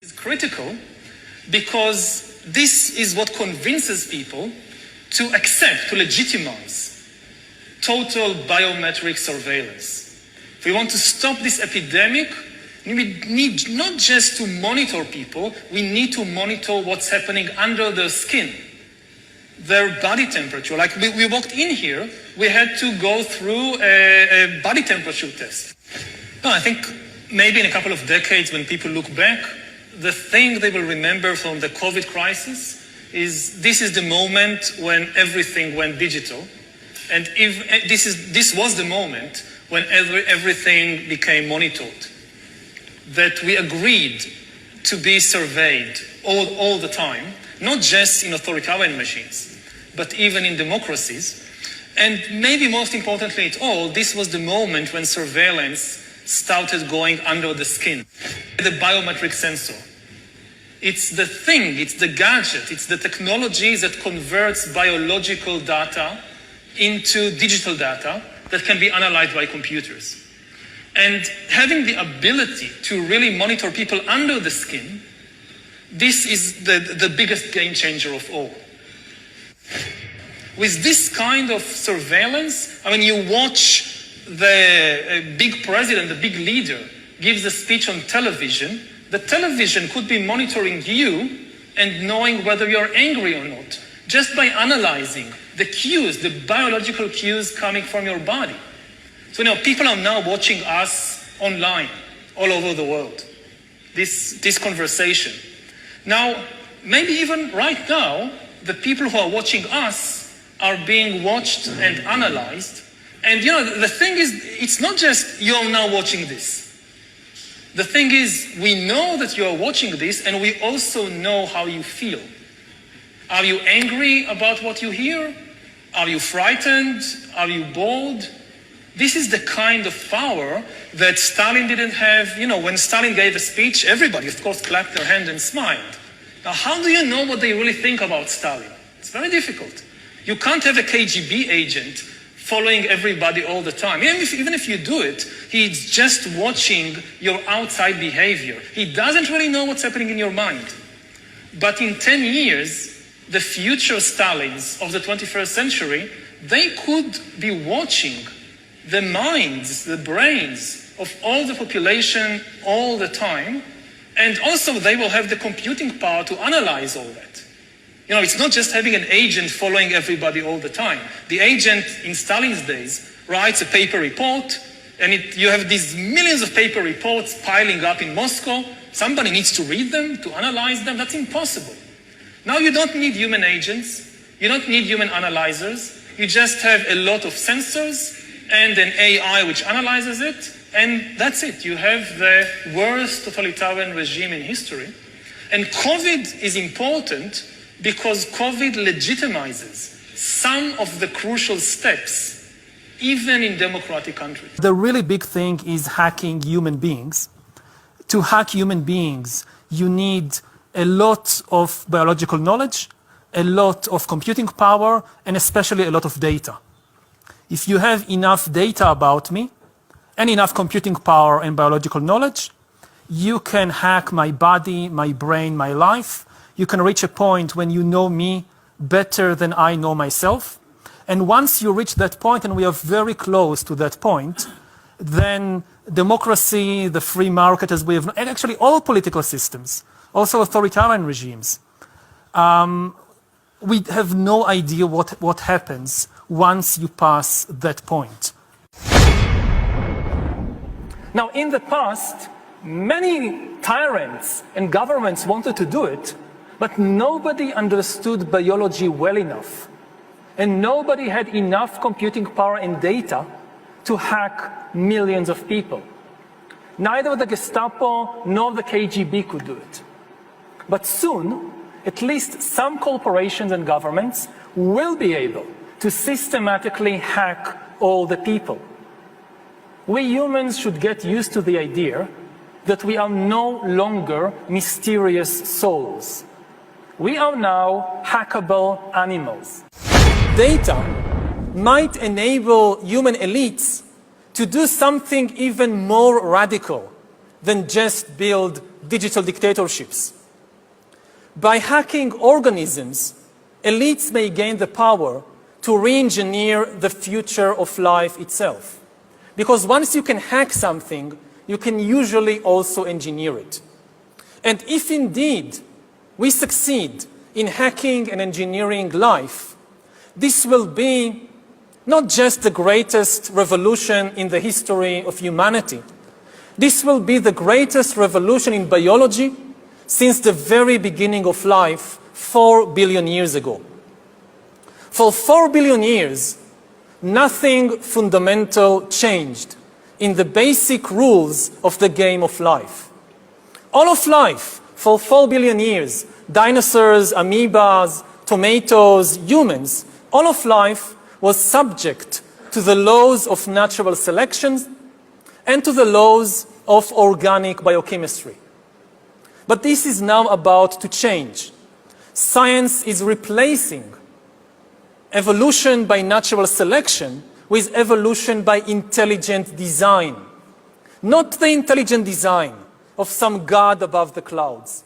Is critical because this is what convinces people to accept, to legitimize total biometric surveillance. If we want to stop this epidemic, we need not just to monitor people, we need to monitor what's happening under their skin, their body temperature. Like we walked in here, we had to go through a body temperature test. No, I think maybe in a couple of decades when people look back, the thing they will remember from the COVID crisis is this is the moment when everything went digital. And if this was the moment when everything became monitored. That we agreed to be surveyed all the time, not just in authoritarian regimes, but even in democracies. And maybe most importantly at all, this was the moment when surveillance started going under the skin. The biometric sensor. It's the thing, it's the gadget, it's the technology that converts biological data into digital data that can be analyzed by computers. And having the ability to really monitor people under the skin, this is the biggest game changer of all. With this kind of surveillance, I mean, you watch the big president, the big leader, gives a speech on television. The television could be monitoring you and knowing whether you're angry or not, just by analyzing the cues, the biological cues coming from your body. So people are now watching us online, all over the world, this conversation. Now, maybe even right now, the people who are watching us are being watched and analyzed. And the thing is, it's not just you're now watching this. The thing is, we know that you're watching this, and we also know how you feel. Are you angry about what you hear? Are you frightened? Are you bored? This is the kind of power that Stalin didn't have. When Stalin gave a speech, everybody, of course, clapped their hand and smiled. Now, how do you know what they really think about Stalin? It's very difficult. You can't have a KGB agent following everybody all the time. Even if you do it, he's just watching your outside behavior. He doesn't really know what's happening in your mind. But in 10 years, the future Stalins of the 21st century, they could be watching the minds, the brains of all the population all the time. And also they will have the computing power to analyze all that. It's not just having an agent following everybody all the time. The agent in Stalin's days writes a paper report, and you have these millions of paper reports piling up in Moscow. Somebody needs to read them, to analyze them. That's impossible. Now you don't need human agents. You don't need human analyzers. You just have a lot of sensors and an AI which analyzes it, and that's it. You have the worst totalitarian regime in history. And COVID is important because COVID legitimizes some of the crucial steps, even in democratic countries. The really big thing is hacking human beings. To hack human beings, you need a lot of biological knowledge, a lot of computing power, and especially a lot of data. If you have enough data about me, and enough computing power and biological knowledge, you can hack my body, my brain, my life. You can reach a point when you know me better than I know myself. And once you reach that point, and we are very close to that point, then democracy, the free market as we have, and actually all political systems, also authoritarian regimes, we have no idea what happens once you pass that point. Now, in the past, many tyrants and governments wanted to do it, but nobody understood biology well enough. And nobody had enough computing power and data to hack millions of people. Neither the Gestapo nor the KGB could do it. But soon, at least some corporations and governments will be able to systematically hack all the people. We humans should get used to the idea that we are no longer mysterious souls. We are now hackable animals. Data might enable human elites to do something even more radical than just build digital dictatorships. By hacking organisms, elites may gain the power to re-engineer the future of life itself. Because once you can hack something, you can usually also engineer it. And if indeed we succeed in hacking and engineering life, this will be not just the greatest revolution in the history of humanity. This will be the greatest revolution in biology since the very beginning of life 4 billion years ago. For 4 billion years, nothing fundamental changed in the basic rules of the game of life. All of life, for 4 billion years, dinosaurs, amoebas, tomatoes, humans, all of life was subject to the laws of natural selection and to the laws of organic biochemistry. But this is now about to change. Science is replacing evolution by natural selection with evolution by intelligent design. Not the intelligent design of some god above the clouds,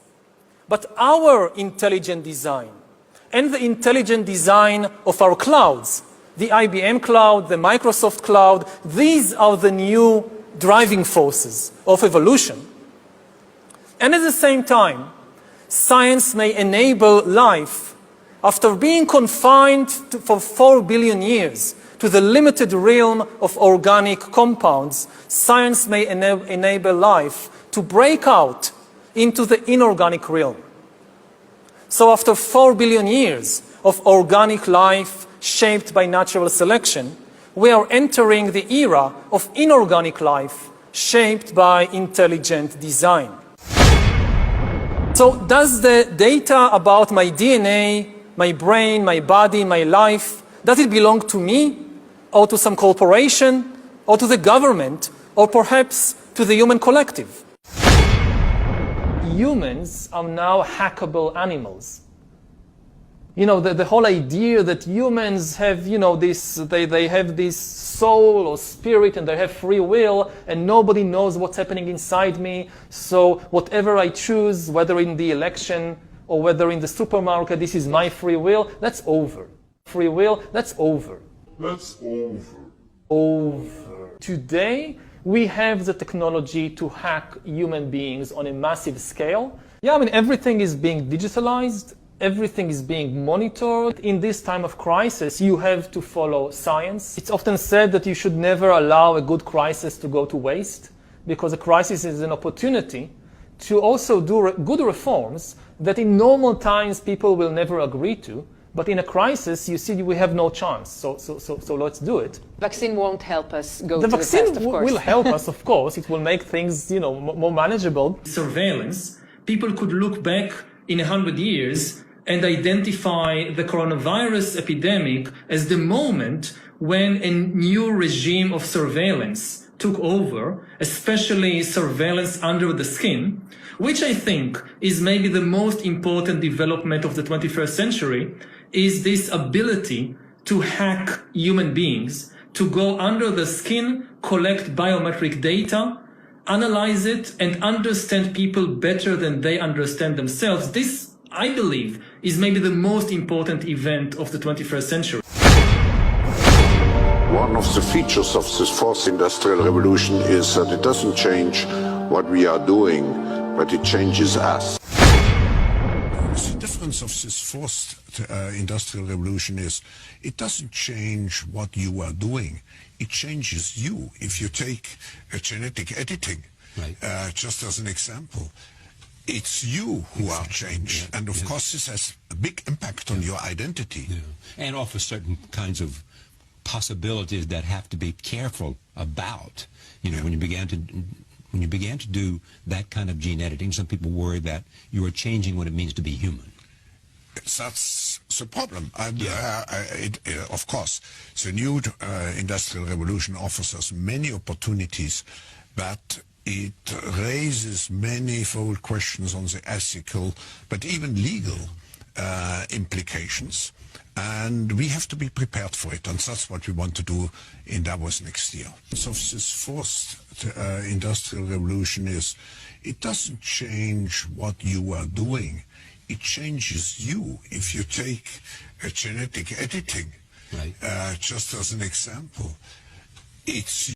but our intelligent design and the intelligent design of our clouds, the IBM cloud, the Microsoft cloud. These are the new driving forces of evolution. And at the same time, science may enable life, after being confined for 4 billion years to the limited realm of organic compounds, science may enable life to break out into the inorganic realm. So after 4 billion years of organic life shaped by natural selection, we are entering the era of inorganic life shaped by intelligent design. So does the data about my DNA, my brain, my body, my life, does it belong to me or to some corporation or to the government or perhaps to the human collective? Humans are now hackable animals. You know, the whole idea that humans have, you know, they have this soul or spirit and they have free will and nobody knows what's happening inside me. So whatever I choose, whether in the election or whether in the supermarket, this is my free will, that's over. Free will, that's over. That's over. Over. Today, we have the technology to hack human beings on a massive scale. Yeah, I mean, everything is being digitalized. Everything is being monitored. In this time of crisis, you have to follow science. It's often said that you should never allow a good crisis to go to waste, because a crisis is an opportunity to also do good reforms that in normal times people will never agree to. But in a crisis, you see, we have no chance. So let's do it. Vaccine won't help us go to the test, vaccine of course. will help us, of course. It will make things, you know, more manageable. Surveillance. People could look back in 100 years and identify the coronavirus epidemic as the moment when a new regime of surveillance took over, especially surveillance under the skin, which I think is maybe the most important development of the 21st century, is this ability to hack human beings, to go under the skin, collect biometric data, analyze it, and understand people better than they understand themselves. This, I believe, is maybe the most important event of the 21st century. One of the features of this fourth industrial revolution is that it doesn't change what we are doing, but it changes us. The difference of this fourth industrial revolution is it doesn't change what you are doing, it changes you. If you take genetic editing, right. Just as an example, it's you who are changed. And of course this has a big impact on your identity. And offers certain kinds of possibilities that have to be careful about. You know, when you began to do that kind of gene editing, some people worry that you are changing what it means to be human. That's the problem. Of course, the new industrial revolution offers us many opportunities, but it raises manifold questions on the ethical, but even legal implications. And we have to be prepared for it, and that's what we want to do in Davos next year. So this fourth industrial revolution is it doesn't change what you are doing. It changes you. If you take genetic editing, Right. just as an example, it's